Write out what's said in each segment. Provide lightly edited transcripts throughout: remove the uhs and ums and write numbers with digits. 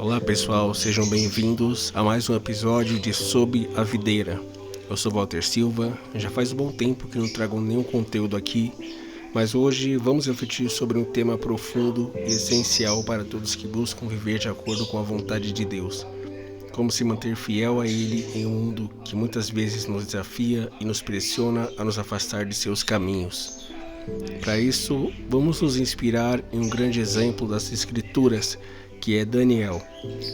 Olá pessoal, sejam bem-vindos a mais um episódio de Sob a Videira. Eu sou Walter Silva, já faz um bom tempo que não trago nenhum conteúdo aqui, mas hoje vamos refletir sobre um tema profundo e essencial para todos que buscam viver de acordo com a vontade de Deus. Como se manter fiel a Ele em um mundo que muitas vezes nos desafia e nos pressiona a nos afastar de seus caminhos. Para isso, vamos nos inspirar em um grande exemplo das Escrituras, que é Daniel,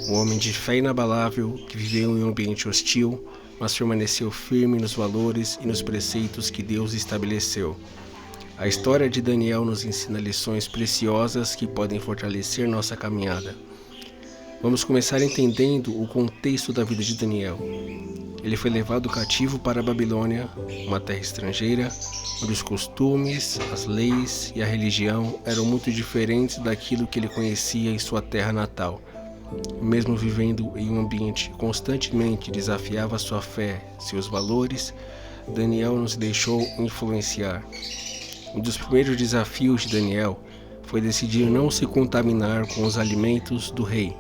um homem de fé inabalável que viveu em um ambiente hostil, mas permaneceu firme nos valores e nos preceitos que Deus estabeleceu. A história de Daniel nos ensina lições preciosas que podem fortalecer nossa caminhada. Vamos começar entendendo o contexto da vida de Daniel. Ele foi levado cativo para a Babilônia, uma terra estrangeira, onde os costumes, as leis e a religião eram muito diferentes daquilo que ele conhecia em sua terra natal. Mesmo vivendo em um ambiente que constantemente desafiava sua fé, seus valores, Daniel não se deixou influenciar. Um dos primeiros desafios de Daniel foi decidir não se contaminar com os alimentos do rei,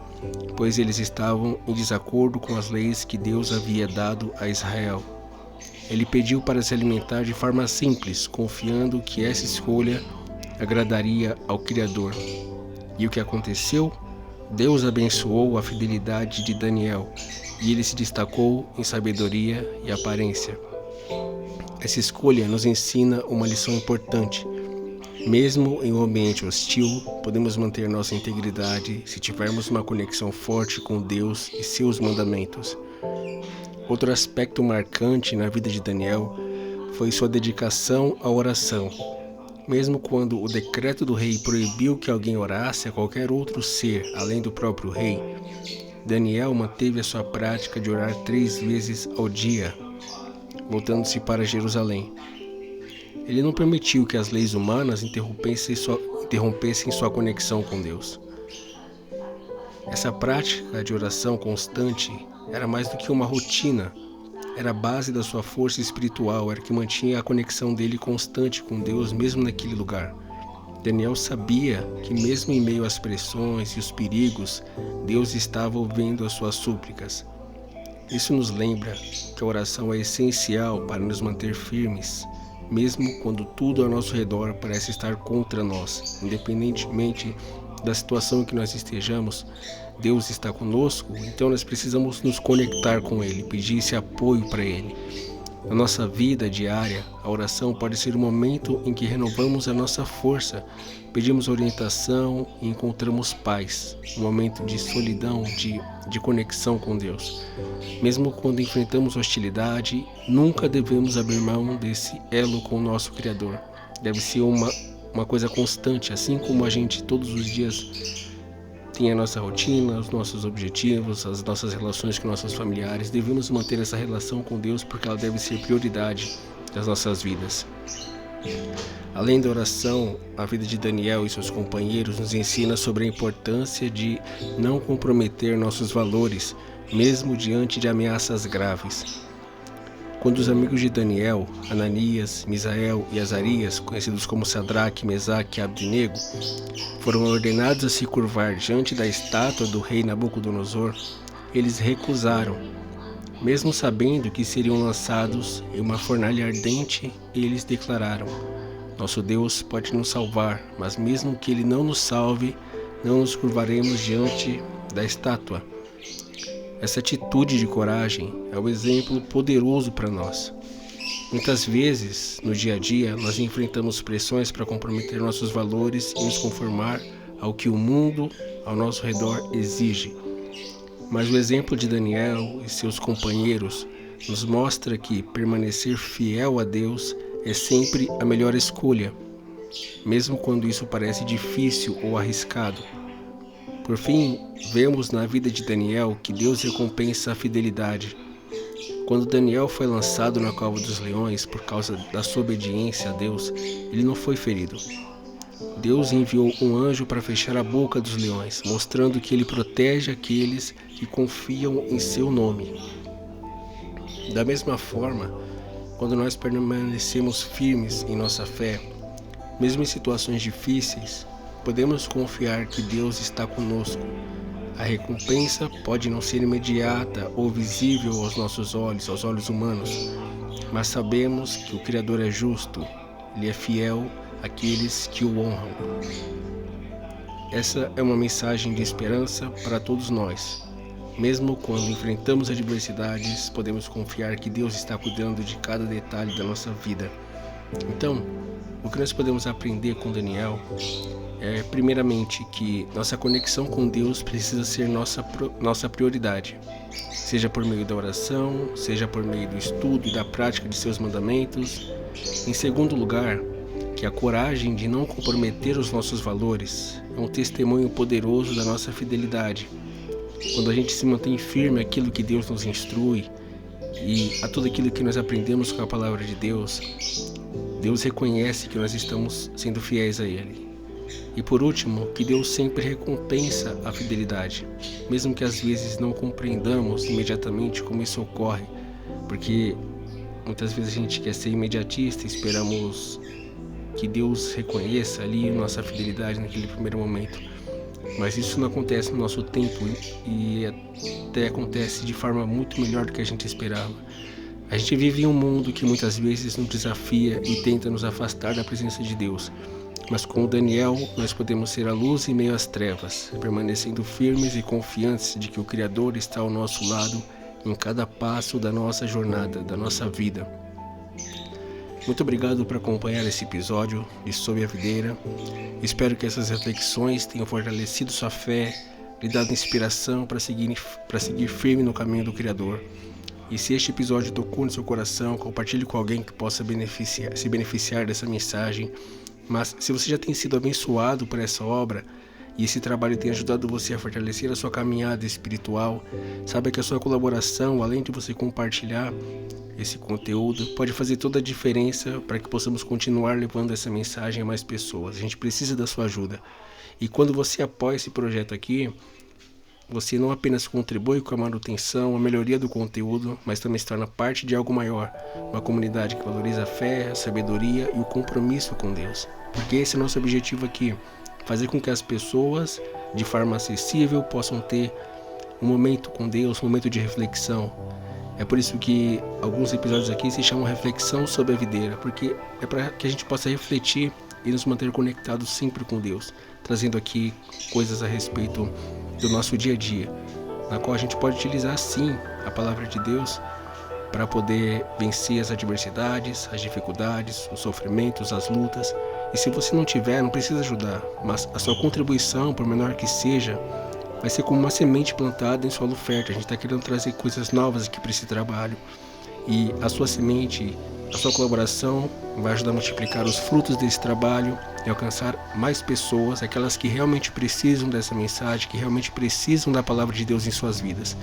pois eles estavam em desacordo com as leis que Deus havia dado a Israel. Ele pediu para se alimentar de forma simples, confiando que essa escolha agradaria ao Criador. E o que aconteceu? Deus abençoou a fidelidade de Daniel, e ele se destacou em sabedoria e aparência. Essa escolha nos ensina uma lição importante. Mesmo em um ambiente hostil, podemos manter nossa integridade se tivermos uma conexão forte com Deus e seus mandamentos. Outro aspecto marcante na vida de Daniel foi sua dedicação à oração. Mesmo quando o decreto do rei proibiu que alguém orasse a qualquer outro ser além do próprio rei, Daniel manteve a sua prática de orar 3 vezes ao dia, voltando-se para Jerusalém. Ele não permitiu que as leis humanas interrompessem sua conexão com Deus. Essa prática de oração constante era mais do que uma rotina, era a base da sua força espiritual, era o que mantinha a conexão dele constante com Deus mesmo naquele lugar. Daniel sabia que mesmo em meio às pressões e os perigos, Deus estava ouvindo as suas súplicas. Isso nos lembra que a oração é essencial para nos manter firmes, mesmo quando tudo ao nosso redor parece estar contra nós. Independentemente da situação em que nós estejamos, Deus está conosco, então nós precisamos nos conectar com Ele, pedir esse apoio para Ele. Na nossa vida diária, a oração pode ser o momento em que renovamos a nossa força, pedimos orientação e encontramos paz, um momento de solidão, de conexão com Deus. Mesmo quando enfrentamos hostilidade, nunca devemos abrir mão desse elo com o nosso Criador. Deve ser uma coisa constante, assim como a gente todos os dias tem a nossa rotina, os nossos objetivos, as nossas relações com nossos familiares. Devemos manter essa relação com Deus porque ela deve ser prioridade das nossas vidas. Além da oração, a vida de Daniel e seus companheiros nos ensina sobre a importância de não comprometer nossos valores, mesmo diante de ameaças graves. Quando os amigos de Daniel, Ananias, Misael e Azarias, conhecidos como Sadraque, Mesaque e Abdenego, foram ordenados a se curvar diante da estátua do rei Nabucodonosor, eles recusaram. Mesmo sabendo que seriam lançados em uma fornalha ardente, eles declararam: "Nosso Deus pode nos salvar, mas mesmo que Ele não nos salve, não nos curvaremos diante da estátua." Essa atitude de coragem é um exemplo poderoso para nós. Muitas vezes, no dia a dia, nós enfrentamos pressões para comprometer nossos valores e nos conformar ao que o mundo ao nosso redor exige. Mas o exemplo de Daniel e seus companheiros nos mostra que permanecer fiel a Deus é sempre a melhor escolha, mesmo quando isso parece difícil ou arriscado. Por fim, vemos na vida de Daniel que Deus recompensa a fidelidade. Quando Daniel foi lançado na cova dos leões por causa da sua obediência a Deus, ele não foi ferido. Deus enviou um anjo para fechar a boca dos leões, mostrando que ele protege aqueles que confiam em seu nome. Da mesma forma, quando nós permanecemos firmes em nossa fé, mesmo em situações difíceis, podemos confiar que Deus está conosco. A recompensa pode não ser imediata ou visível aos nossos olhos, aos olhos humanos, mas sabemos que o Criador é justo, Ele é fiel àqueles que o honram. Essa é uma mensagem de esperança para todos nós. Mesmo quando enfrentamos adversidades, podemos confiar que Deus está cuidando de cada detalhe da nossa vida. Então, o que nós podemos aprender com Daniel é, primeiramente, que nossa conexão com Deus precisa ser nossa prioridade, seja por meio da oração, seja por meio do estudo e da prática de seus mandamentos. Em segundo lugar, que a coragem de não comprometer os nossos valores é um testemunho poderoso da nossa fidelidade. Quando a gente se mantém firme àquilo que Deus nos instrui e a tudo aquilo que nós aprendemos com a palavra de Deus, Deus reconhece que nós estamos sendo fiéis a Ele. E por último, que Deus sempre recompensa a fidelidade, mesmo que às vezes não compreendamos imediatamente como isso ocorre, porque muitas vezes a gente quer ser imediatista e esperamos que Deus reconheça ali nossa fidelidade naquele primeiro momento. Mas isso não acontece no nosso tempo e até acontece de forma muito melhor do que a gente esperava. A gente vive em um mundo que muitas vezes nos desafia e tenta nos afastar da presença de Deus. Mas com Daniel, nós podemos ser a luz em meio às trevas, permanecendo firmes e confiantes de que o Criador está ao nosso lado em cada passo da nossa jornada, da nossa vida. Muito obrigado por acompanhar esse episódio de Sob a Videira. Espero que essas reflexões tenham fortalecido sua fé, lhe dado inspiração para seguir firme no caminho do Criador. E se este episódio tocou no seu coração, compartilhe com alguém que possa se beneficiar dessa mensagem. Mas se você já tem sido abençoado por essa obra e esse trabalho tem ajudado você a fortalecer a sua caminhada espiritual, saiba que a sua colaboração, além de você compartilhar esse conteúdo, pode fazer toda a diferença para que possamos continuar levando essa mensagem a mais pessoas. A gente precisa da sua ajuda. E quando você apoia esse projeto aqui, você não apenas contribui com a manutenção, a melhoria do conteúdo, mas também se torna parte de algo maior, uma comunidade que valoriza a fé, a sabedoria e o compromisso com Deus. Porque esse é o nosso objetivo aqui, fazer com que as pessoas, de forma acessível, possam ter um momento com Deus, um momento de reflexão. É por isso que alguns episódios aqui se chamam Reflexão sobre a Videira, porque é para que a gente possa refletir e nos manter conectados sempre com Deus, trazendo aqui coisas a respeito do nosso dia a dia, na qual a gente pode utilizar sim a palavra de Deus para poder vencer as adversidades, as dificuldades, os sofrimentos, as lutas. E se você não tiver, não precisa ajudar, mas a sua contribuição, por menor que seja, vai ser como uma semente plantada em solo fértil. A gente está querendo trazer coisas novas aqui para esse trabalho, e a sua semente, a sua colaboração vai ajudar a multiplicar os frutos desse trabalho e alcançar mais pessoas, aquelas que realmente precisam dessa mensagem, que realmente precisam da palavra de Deus em suas vidas.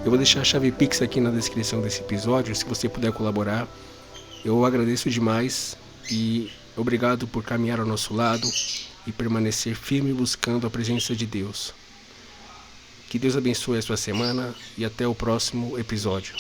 Eu vou deixar a chave Pix aqui na descrição desse episódio, se você puder colaborar. Eu agradeço demais e obrigado por caminhar ao nosso lado e permanecer firme buscando a presença de Deus. Que Deus abençoe a sua semana e até o próximo episódio.